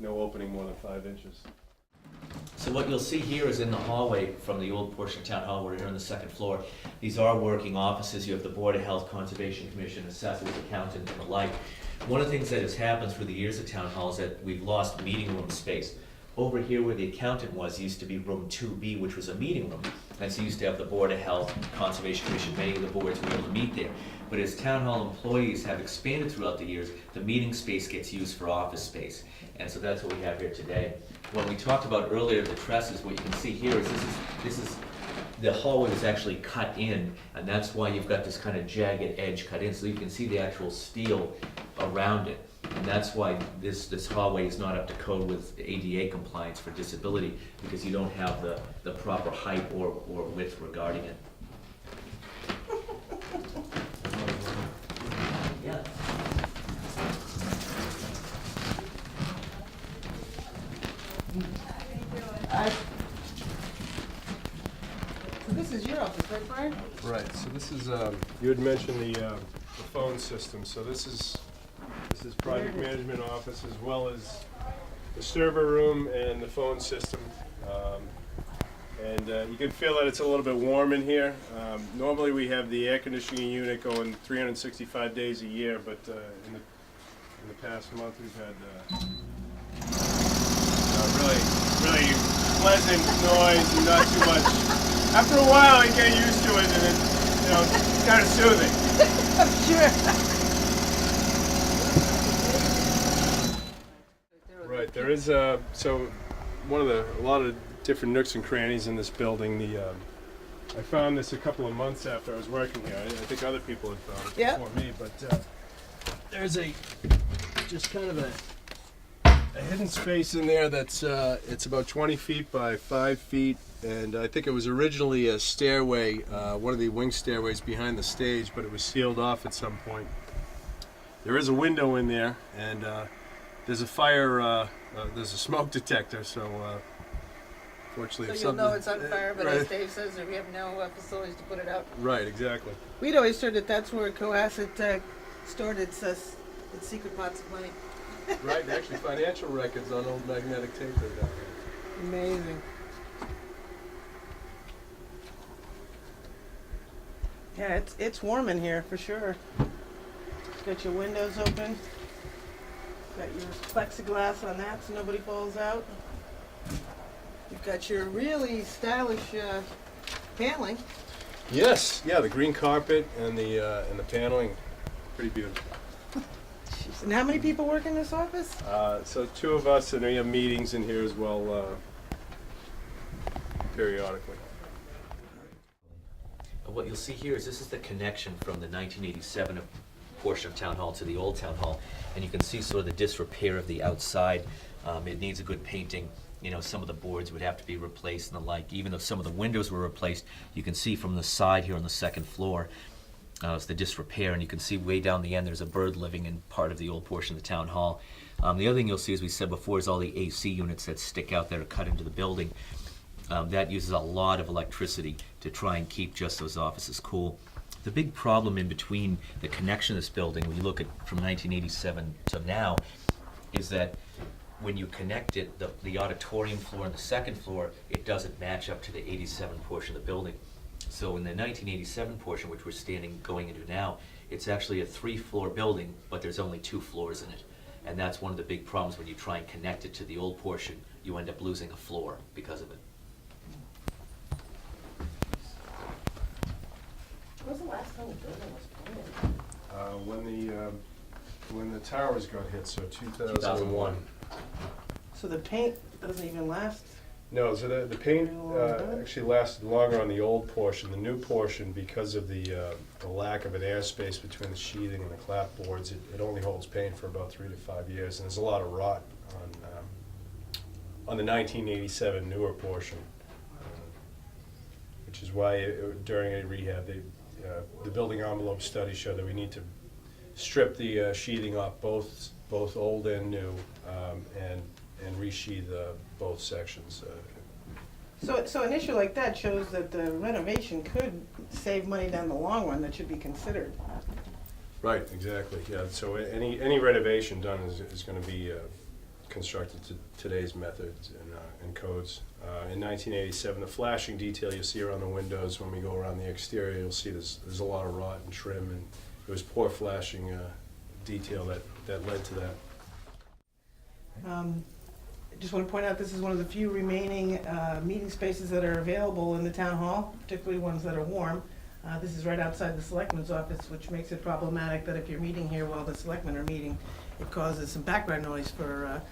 no opening more than 5 inches. So what you'll see here is in the hallway from the old portion of Town Hall, we're here on the second floor. These are working offices. You have the Board of Health, Conservation Commission, assessors, accountant, and the like. One of the things that has happened through the years at Town Hall is that we've lost meeting room space. Over here where the accountant was used to be room 2B, which was a meeting room. And so you used to have the Board of Health, Conservation Commission, many of the boards were able to meet there. But as Town Hall employees have expanded throughout the years, the meeting space gets used for office space. And so that's what we have here today. When we talked about earlier the trusses, what you can see here is this is the hallway was actually cut in, and that's why you've got this kind of jagged edge cut in, so you can see the actual steel around it. And that's why this hallway is not up to code with ADA compliance for disability, because you don't have the proper height or width regarding it. Yeah. So this is your office, right, Brian? Right, so this is, you had mentioned the phone system, so this is project management office as well as the server room and the phone system. And you can feel that it's a little bit warm in here. Normally we have the air conditioning unit going 365 days a year, but in the past month we've had really pleasant noise and not too much. After a while you get used to it, and it's kind of soothing. I'm sure. Right, there is a lot of different nooks and crannies in this building. I found this a couple of months after I was working here. I think other people had found it Yeah. before me, but there's just kind of a hidden space in there that's it's about 20 feet by 5 feet, and I think it was originally a stairway, one of the wing stairways behind the stage, but it was sealed off at some point. There is a window in there, and there's a fire, there's a smoke detector, so fortunately So if you'll know something- it's on fire, but right. as Dave says, we have no facilities to put it out. Right, exactly. We'd always heard that that's where Cohasset stored its secret pots of money. Right, and actually financial records on old magnetic tape are down there. Amazing. Yeah, it's warm in here for sure. Got your windows open. Got your plexiglass on that so nobody falls out. You've got your really stylish paneling. Yes, yeah, the green carpet and the paneling, pretty beautiful. Jeez. And how many people work in this office? So two of us, and we have meetings in here as well, periodically. What you'll see here is this is the connection from the 1987 portion of Town Hall to the old Town Hall, and you can see sort of the disrepair of the outside. It needs a good painting. You know, some of the boards would have to be replaced and the like. Even though some of the windows were replaced, you can see from the side here on the second floor, It's the disrepair, and you can see way down the end there's a bird living in part of the old portion of the town hall. The other thing you'll see, as we said before, is all the AC units that stick out that are cut into the building. That uses a lot of electricity to try and keep just those offices cool. The big problem in between the connection of this building, when you look at from 1987 to now, is that when you connect it, the auditorium floor and the second floor, it doesn't match up to the 87 portion of the building. So in the 1987 portion, which we're going into now, it's actually a 3-floor building, but there's only 2 floors in it. And that's one of the big problems when you try and connect it to the old portion, you end up losing a floor because of it. When was the last time the building was painted? When the towers got hit, so 2001. 2001. So the paint doesn't even last? No, so the paint actually lasted longer on the old portion. The new portion, because of the lack of an airspace between the sheathing and the clapboards, it only holds paint for about 3 to 5 years, and there's a lot of rot on the 1987 newer portion, which is why during a rehab, the building envelope study showed that we need to strip the sheathing off both old and new, and resheathe both sections. So an issue like that shows that the renovation could save money down the long run that should be considered. Right, exactly, yeah. So any renovation done is going to be constructed to today's methods and codes. In 1987, the flashing detail you see around the windows, when we go around the exterior, you'll see there's a lot of rot and trim, and it was poor flashing detail that led to that. I just want to point out this is one of the few remaining meeting spaces that are available in the town hall, particularly ones that are warm. This is right outside the selectman's office, which makes it problematic that if you're meeting here while the selectmen are meeting, it causes some background noise for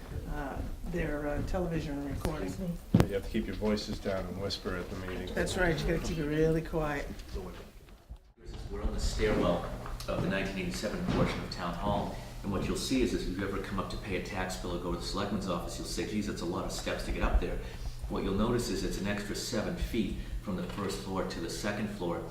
their television recording. You have to keep your voices down and whisper at the meeting. That's right, you gotta keep it really quiet. We're on the stairwell of the 1987 portion of Town Hall, and what you'll see is if you've ever come up to pay a tax bill or go to the selectman's office, you'll say, geez, that's a lot of steps to get up there. What you'll notice is it's an extra 7 feet from the first floor to the second floor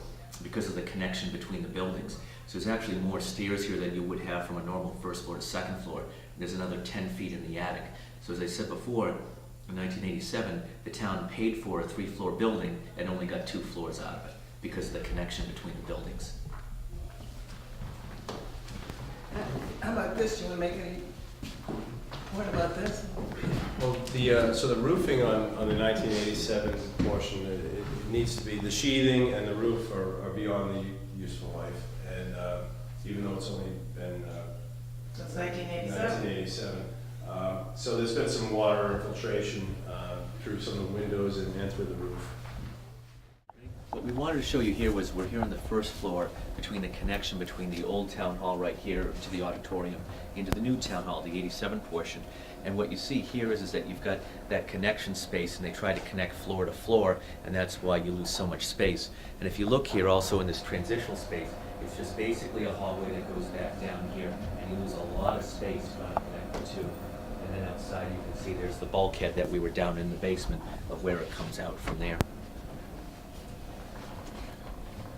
because of the connection between the buildings. So there's actually more stairs here than you would have from a normal first floor to second floor. And there's another 10 feet in the attic. So as I said before, in 1987, the town paid for a 3-floor building and only got 2 floors out of it because of the connection between the buildings. How about this, do you want to make any point about this? Well, so the roofing on the 1987 portion, it needs to be, the sheathing and the roof are beyond the useful life. And even though it's only been That's 1987. So there's been some water infiltration through some of the windows and through the roof. What we wanted to show you here was we're here on the first floor between the connection between the old town hall right here to the auditorium into the new town hall, the 87 portion. And what you see here is that you've got that connection space, and they try to connect floor to floor, and that's why you lose so much space. And if you look here also in this transitional space, it's just basically a hallway that goes back down here, and you lose a lot of space trying to connect the two. And then outside you can see there's the bulkhead that we were down in the basement of where it comes out from there.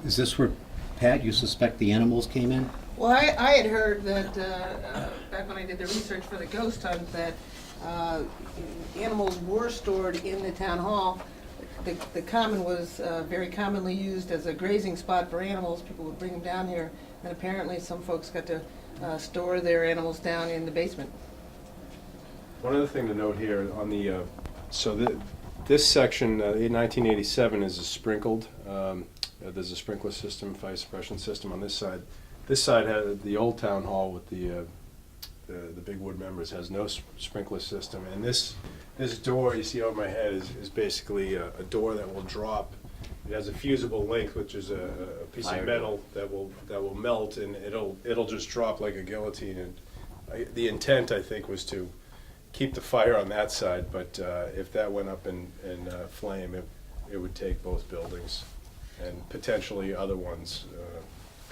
Is this where, Pat, you suspect the animals came in? Well, I had heard that, back when I did the research for the ghost hunt, that animals were stored in the town hall. The common was very commonly used as a grazing spot for animals. People would bring them down here, and apparently some folks got to store their animals down in the basement. One other thing to note here on the, this section, 1987 is a sprinkled, there's a sprinkler system, fire suppression system on this side. This side had the old town hall with the big wood members has no sprinkler system, and this door you see over my head is basically a door that will drop. It has a fusible link, which is a piece of metal that will melt, and it'll just drop like a guillotine. And the intent, I think, was to keep the fire on that side, but if that went up in flame, it would take both buildings and potentially other ones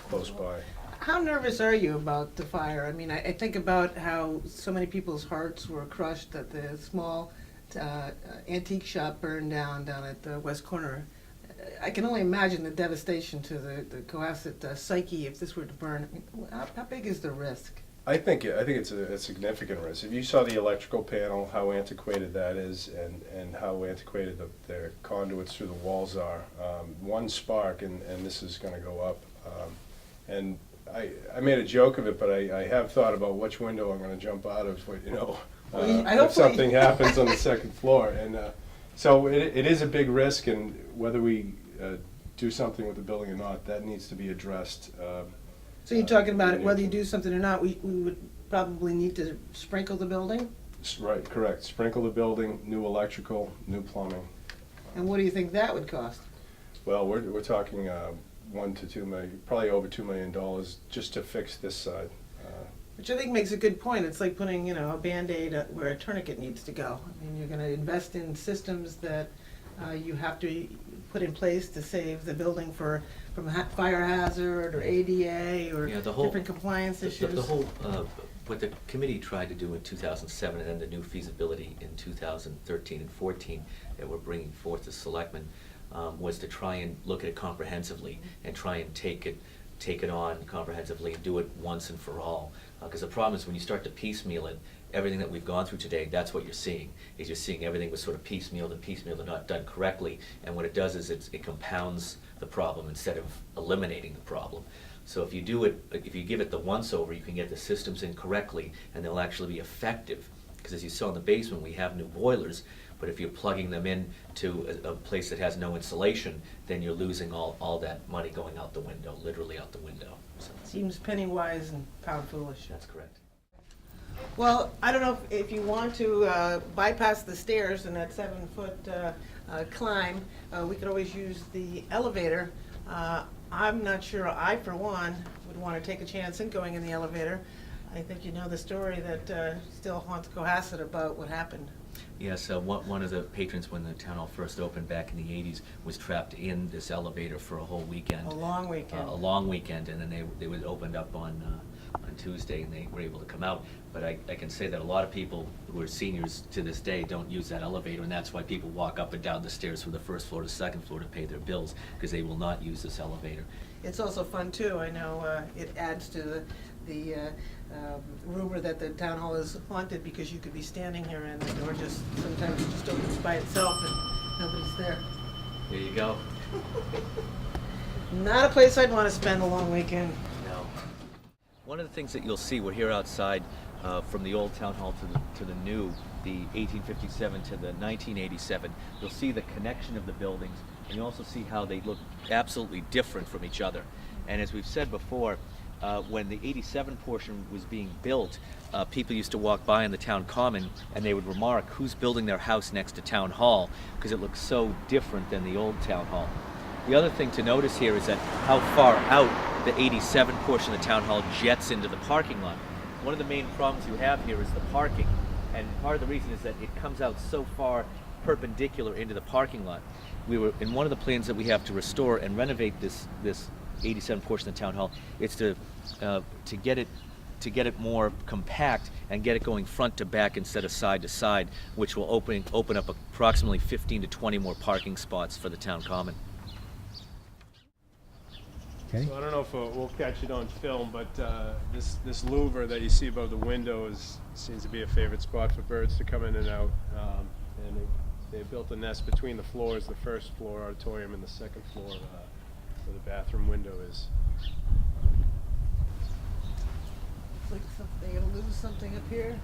close by. How nervous are you about the fire? I mean, I think about how so many people's hearts were crushed at the small antique shop burned down at the west corner. I can only imagine the devastation to the Cohasset psyche if this were to burn. I mean, how big is the risk? I think it's a significant risk. If you saw the electrical panel, how antiquated that is, and how antiquated the conduits through the walls are, one spark and this is going to go up. And I made a joke of it, but I have thought about which window I'm going to jump out of, if something happens on the second floor. And so it is a big risk, and whether we do something with the building or not, that needs to be addressed. So you're talking about whether you do something or not, we would probably need to sprinkle the building? Right, correct. Sprinkle the building, new electrical, new plumbing. And what do you think that would cost? Well, we're talking $1 to $2 million, probably over $2 million just to fix this side. Which I think makes a good point. It's like putting, a Band-Aid where a tourniquet needs to go. I mean, you're going to invest in systems that you have to put in place to save the building from a fire hazard or ADA or different compliance issues. The whole, what the committee tried to do in 2007 and then the new feasibility in 2013 and 14 that we're bringing forth as selectmen was to try and look at it comprehensively and try and take it on comprehensively and do it once and for all. Because the problem is when you start to piecemeal it, everything that we've gone through today, that's what you're seeing. Is you're seeing everything was sort of piecemealed and not done correctly. And what it does is it compounds the problem instead of eliminating the problem. So if you do it, if you give it the once over, you can get the systems in correctly and they'll actually be effective. Because as you saw in the basement, we have new boilers, but if you're plugging them in to a place that has no insulation, then you're losing all that money going out the window, literally out the window. So Seems penny wise and pound foolish. that's correct. Well, I don't know if you want to bypass the stairs and that 7-foot climb, we could always use the elevator. I'm not sure I, for one, would want to take a chance in going in the elevator. I think you know the story that still haunts Cohasset about what happened. Yes, one of the patrons when the town hall first opened back in the 80s was trapped in this elevator for a whole weekend. A long weekend. A long weekend, and then they was opened up on Tuesday and they were able to come out. But I can say that a lot of people who are seniors to this day don't use that elevator, and that's why people walk up and down the stairs from the first floor to second floor to pay their bills, because they will not use this elevator. It's also fun too. I know it adds to the rumor that the town hall is haunted because you could be standing here and the door just sometimes just opens by itself and nobody's there. There you go. Not a place I'd want to spend a long weekend. No. One of the things that you'll see, we're here outside from the old town hall to the new, the 1857 to the 1987. You'll see the connection of the buildings, and you also see how they look absolutely different from each other. And as we've said before, when the 87 portion was being built, people used to walk by in the town common and they would remark who's building their house next to town hall, because it looks so different than the old town hall. The other thing to notice here is that how far out the 87 portion of the town hall jets into the parking lot. One of the main problems you have here is the parking, and part of the reason is that it comes out so far perpendicular into the parking lot. We were in one of the plans that we have to restore and renovate this 87 portion of the town hall. It's to get it more compact and get it going front to back instead of side to side, which will open up approximately 15 to 20 more parking spots for the town common. Okay. So I don't know if we'll catch it on film, but this louver that you see above the window seems to be a favorite spot for birds to come in and out. And they built a nest between the floors, the first floor auditorium and the second floor where the bathroom window is. It's like they're going to lose something up here.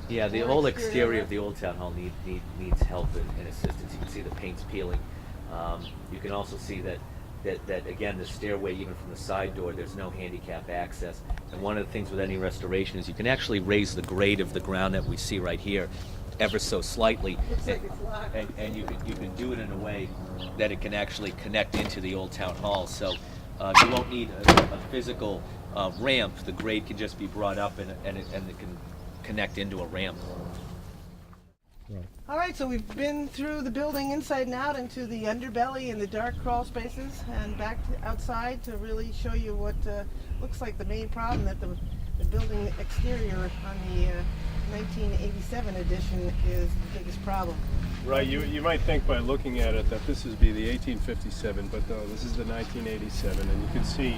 Yeah, the More whole exterior. exterior of the old town hall needs help and assistance. You can see the paint's peeling. You can also see that again, the stairway, even from the side door, there's no handicap access. And one of the things with any restoration is you can actually raise the grade of the ground that we see right here ever so slightly. Looks like it's locked. And you can do it in a way that it can actually connect into the old town hall. So you won't need a physical ramp. The grade can just be brought up and it can connect into a ramp. All right, so we've been through the building inside and out into the underbelly and the dark crawl spaces and back outside to really show you what looks like the main problem that the building exterior on the 1987 edition is the biggest problem. Right, you might think by looking at it that this would be the 1857, but no, this is the 1987, and you can see,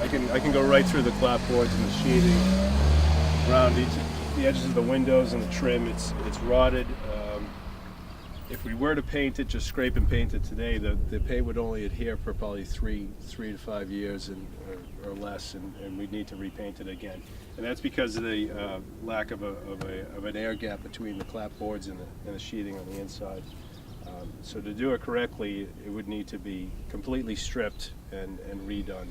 I can go right through the clapboards and the sheeting, around the edges of the windows and the trim. It's rotted. If we were to paint it, just scrape and paint it today, the paint would only adhere for probably three to 5 years or less, and we'd need to repaint it again. And that's because of the lack of an air gap between the clapboards and the sheeting on the inside. So to do it correctly, it would need to be completely stripped and redone.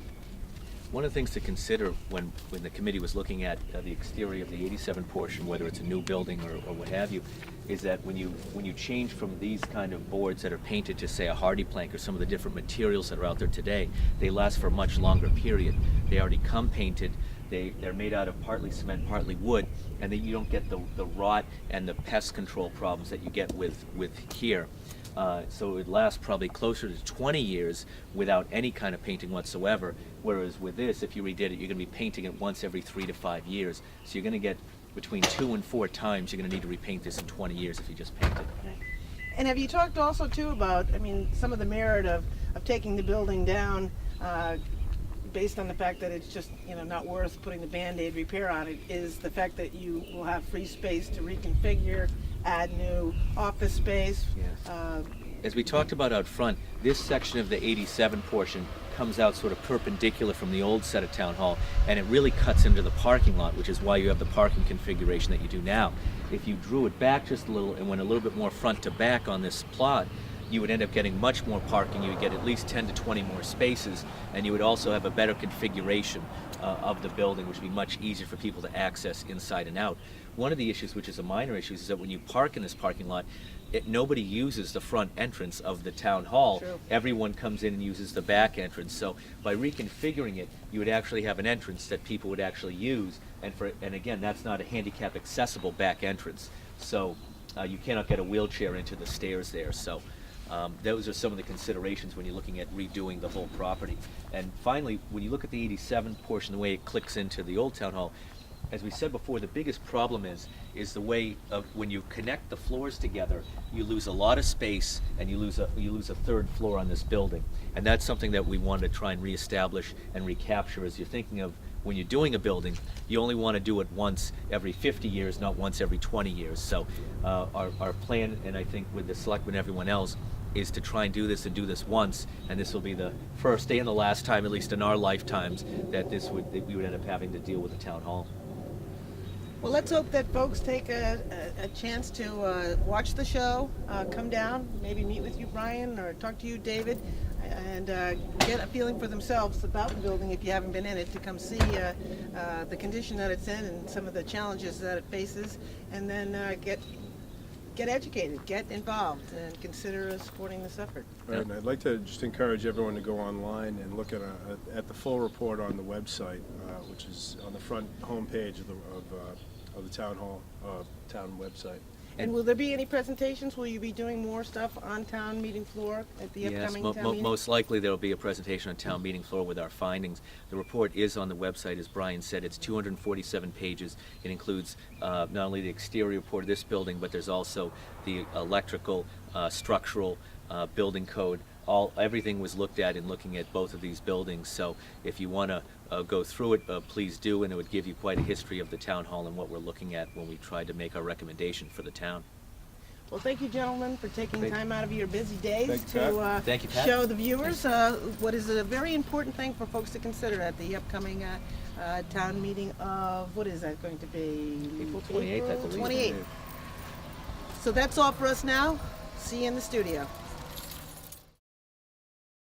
One of the things to consider when the committee was looking at the exterior of the 87 portion, whether it's a new building or what have you, is that when you change from these kind of boards that are painted to, say, a hardy plank or some of the different materials that are out there today, they last for a much longer period. They already come painted. They're made out of partly cement, partly wood, and then you don't get the rot and the pest control problems that you get with here. So it would last probably closer to 20 years without any kind of painting whatsoever, whereas with this, if you redid it, you're going to be painting it once every 3 to 5 years. So you're going to get between 2 and 4 times you're going to need to repaint this in 20 years if you just paint it. And have you talked also too about, some of the merit of taking the building down based on the fact that it's just, not worth putting the Band-Aid repair on it, is the fact that you will have free space to reconfigure, add new office space. Yes. As we talked about out front, this section of the 87 portion comes out sort of perpendicular from the old set of Town Hall, and it really cuts into the parking lot, which is why you have the parking configuration that you do now. If you drew it back just a little and went a little bit more front to back on this plot, you would end up getting much more parking. You would get at least 10 to 20 more spaces, and you would also have a better configuration of the building, which would be much easier for people to access inside and out. One of the issues, which is a minor issue, is that when you park in this parking lot, nobody uses the front entrance of the town hall. True. Everyone comes in and uses the back entrance. So by reconfiguring it, you would actually have an entrance that people would actually use. And again, that's not a handicap accessible back entrance. So you cannot get a wheelchair into the stairs there. So those are some of the considerations when you're looking at redoing the whole property. And finally, when you look at the 87 portion, the way it clicks into the old town hall, as we said before, the biggest problem is the way of when you connect the floors together, you lose a lot of space and you lose a third floor on this building. And that's something that we want to try and reestablish and recapture. As you're thinking of when you're doing a building, you only want to do it once every 50 years, not once every 20 years. So our plan, and I think with the selectmen and everyone else, is to try and do this once, and this will be the first and the last time, at least in our lifetimes, that we would end up having to deal with the town hall. Well, let's hope that folks take a chance to watch the show, come down, maybe meet with you, Brian, or talk to you, David, and get a feeling for themselves about the building if you haven't been in it, to come see the condition that it's in and some of the challenges that it faces, and then get educated, get involved, and consider supporting this effort. Right, and I'd like to just encourage everyone to go online and look at the full report on the website, which is on the front homepage of the town hall town website. And will there be any presentations? Will you be doing more stuff on town meeting floor at the upcoming town meeting? Most likely there will be a presentation on town meeting floor with our findings. The report is on the website, as Brian said. It's 247 pages. It includes not only the exterior report of this building, but there's also the electrical, structural, building code. Everything was looked at in looking at both of these buildings. So if you want to go through it, please do, and it would give you quite a history of the town hall and what we're looking at when we tried to make our recommendation for the town. Well, thank you, gentlemen, for taking Great. time out of your busy days Thank you, to Thank you, Pat. show the viewers what is a very important thing for folks to consider at the upcoming town meeting of, what is that going to be? April 28th, I believe. 28th. So that's all for us now. See you in the studio.